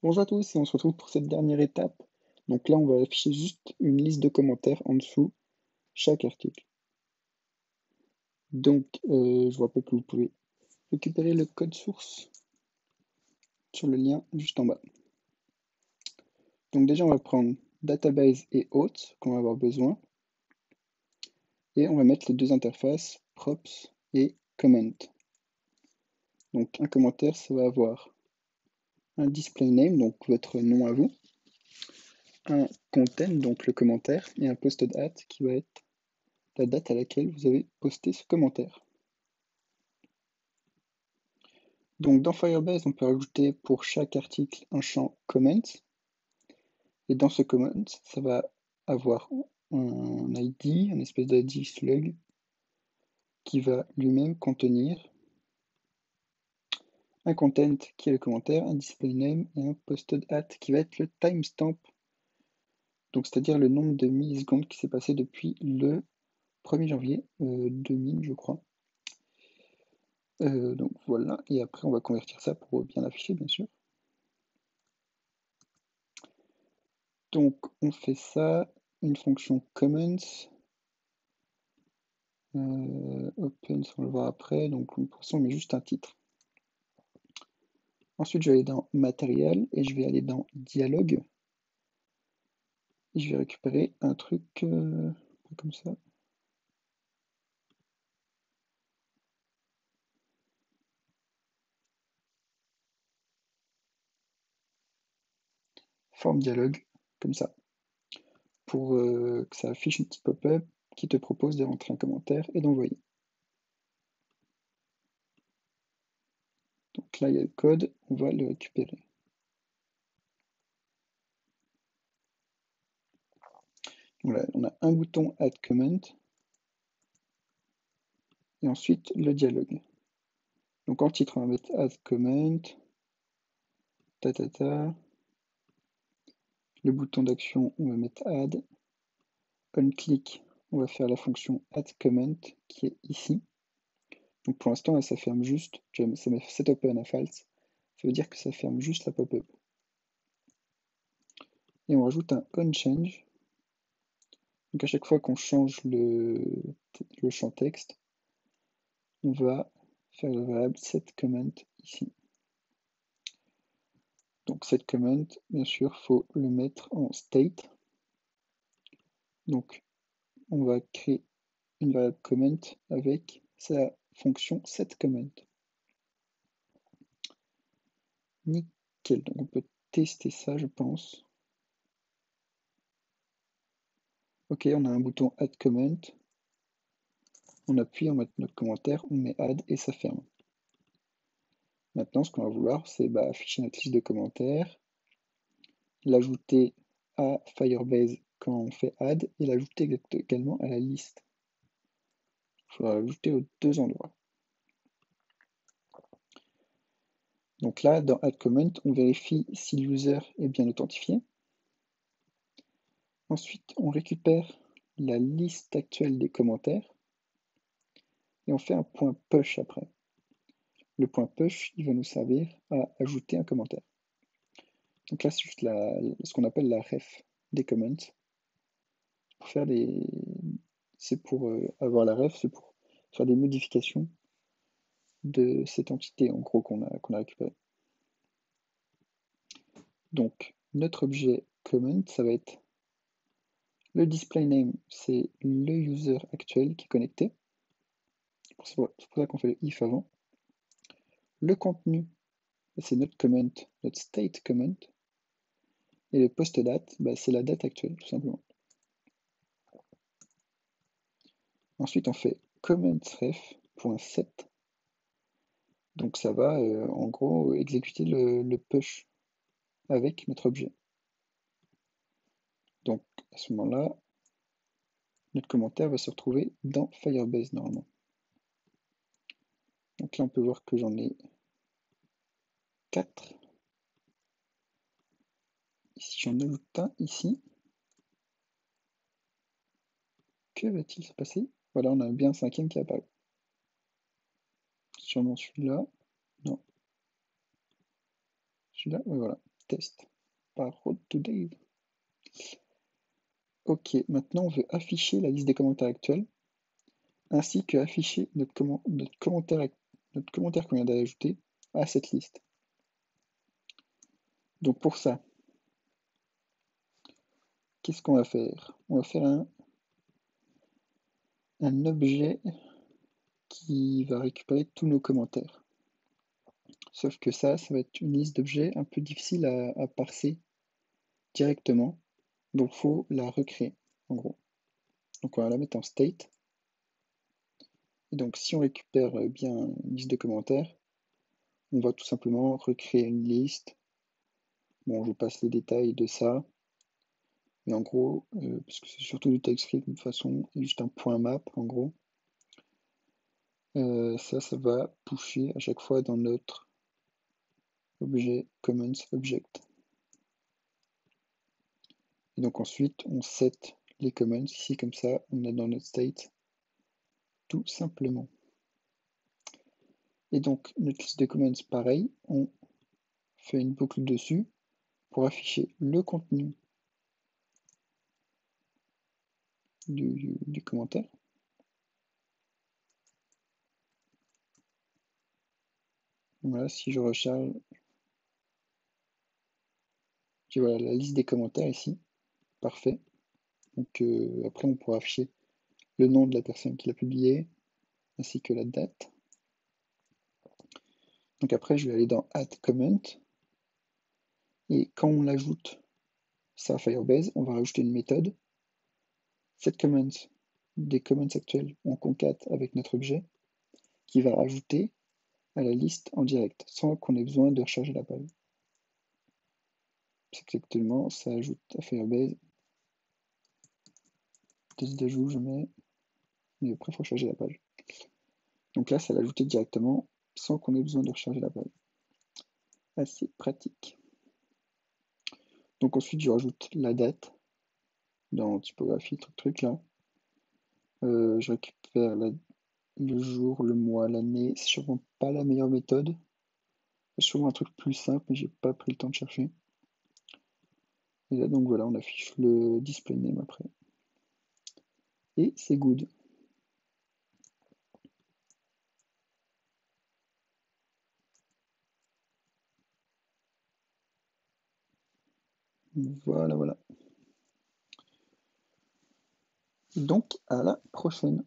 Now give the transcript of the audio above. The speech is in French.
Bonjour à tous et on se retrouve pour cette dernière étape. Donc là, on va afficher juste une liste de commentaires en dessous chaque article. Donc, je vous rappelle que vous pouvez récupérer le code source sur le lien juste en bas. Donc déjà, on va prendre database et autres qu'on va avoir besoin. Et on va mettre les deux interfaces props et comment. Donc un commentaire, ça va avoir un display name, donc votre nom à vous, un content, donc le commentaire, et un posted at qui va être la date à laquelle vous avez posté ce commentaire. Donc dans Firebase, on peut ajouter pour chaque article un champ comment, et dans ce comment, ça va avoir un ID, un espèce d'ID slug, qui va lui-même contenir un content qui est le commentaire, un display name et un posted at qui va être le timestamp, donc c'est-à-dire le nombre de millisecondes qui s'est passé depuis le 1er janvier 2000, je crois. Donc voilà, et après on va convertir ça pour bien l'afficher, bien sûr. Donc on fait ça, une fonction comments, open, on le voit après, donc pour l'instant on met juste un titre. Ensuite je vais aller dans matériel et je vais aller dans dialogue. Et je vais récupérer un truc comme ça. Forme dialogue, comme ça. Pour que ça affiche une petite pop-up qui te propose de rentrer un commentaire et d'envoyer. Donc là il y a le code, on va le récupérer. Voilà, on a un bouton add comment et ensuite le dialogue. Donc en titre on va mettre add comment, le bouton d'action on va mettre add, on click on va faire la fonction add comment qui est ici. Donc pour l'instant ça ferme juste, ça met set open à false, ça veut dire que ça ferme juste la pop-up. Et on rajoute un onChange. Donc à chaque fois qu'on change le champ texte, on va faire la variable setComment ici. Donc setComment, bien sûr, il faut le mettre en state. Donc on va créer une variable comment avec sa fonction setComment. Nickel, donc on peut tester ça, je pense. Ok, on a un bouton add comment. On appuie, on met notre commentaire, on met add et ça ferme. Maintenant, ce qu'on va vouloir, c'est afficher notre liste de commentaires, l'ajouter à Firebase quand on fait add et l'ajouter également à la liste. Il faudra l'ajouter aux deux endroits. Donc là, dans add comment, on vérifie si l'user est bien authentifié. Ensuite, on récupère la liste actuelle des commentaires et on fait un point push après. Le point push, il va nous servir à ajouter un commentaire. Donc là, c'est juste ce qu'on appelle la ref des comments. Pour faire c'est pour avoir la ref, c'est pour faire des modifications de cette entité en gros qu'on a récupéré. Donc notre objet comment, ça va être le display name, c'est le user actuel qui est connecté. C'est pour ça qu'on fait le if avant. Le contenu, c'est notre comment, notre state comment. Et le post date, c'est la date actuelle tout simplement. Ensuite on fait commentsRef.set. Donc ça va en gros exécuter le push avec notre objet. Donc à ce moment-là, notre commentaire va se retrouver dans Firebase normalement. Donc là on peut voir que j'en ai 4. Si j'en ajoute un ici, que va-t-il se passer? Voilà, on a bien un 5e qui apparaît. Sûrement celui-là. Non. Celui-là, ouais, voilà. test par Road to Dave. Ok, maintenant on veut afficher la liste des commentaires actuels, ainsi que afficher notre commentaire qu'on vient d'ajouter à cette liste. Donc pour ça, qu'est-ce qu'on va faire? On va faire un objet qui va récupérer tous nos commentaires. Sauf que ça va être une liste d'objets un peu difficile à parser directement. Donc il faut la recréer, en gros. Donc on va la mettre en state. Et donc si on récupère bien une liste de commentaires, on va tout simplement recréer une liste. Bon, je vous passe les détails de ça. Mais en gros, parce que c'est surtout du TypeScript de toute façon, et juste un point map en gros. Ça va pusher à chaque fois dans notre objet comments object. Et donc ensuite, on set les comments ici, comme ça, on a dans notre state, tout simplement. Et donc, notre liste de comments, pareil, on fait une boucle dessus pour afficher le contenu du commentaire. Voilà, si je recharge, j'ai voilà, la liste des commentaires ici, parfait. Donc après, on pourra afficher le nom de la personne qui l'a publié, ainsi que la date. Donc après, je vais aller dans Add Comment, et quand on l'ajoute ça à Firebase, on va rajouter une méthode. Cette comment des comments actuels, on concate avec notre objet, qui va rajouter à la liste en direct, sans qu'on ait besoin de recharger la page. C'est exactement, ça ajoute à Firebase. Test d'ajout, je mets, mais après, il faut charger la page. Donc là, ça l'a ajouté directement, sans qu'on ait besoin de recharger la page. Assez pratique. Donc ensuite, je rajoute la date dans typographie, truc là. Je récupère le jour, le mois, l'année. C'est sûrement pas la meilleure méthode. C'est sûrement un truc plus simple, mais j'ai pas pris le temps de chercher. Et là, donc voilà, on affiche le display name après. Et c'est good. Voilà, voilà. Donc, à la prochaine.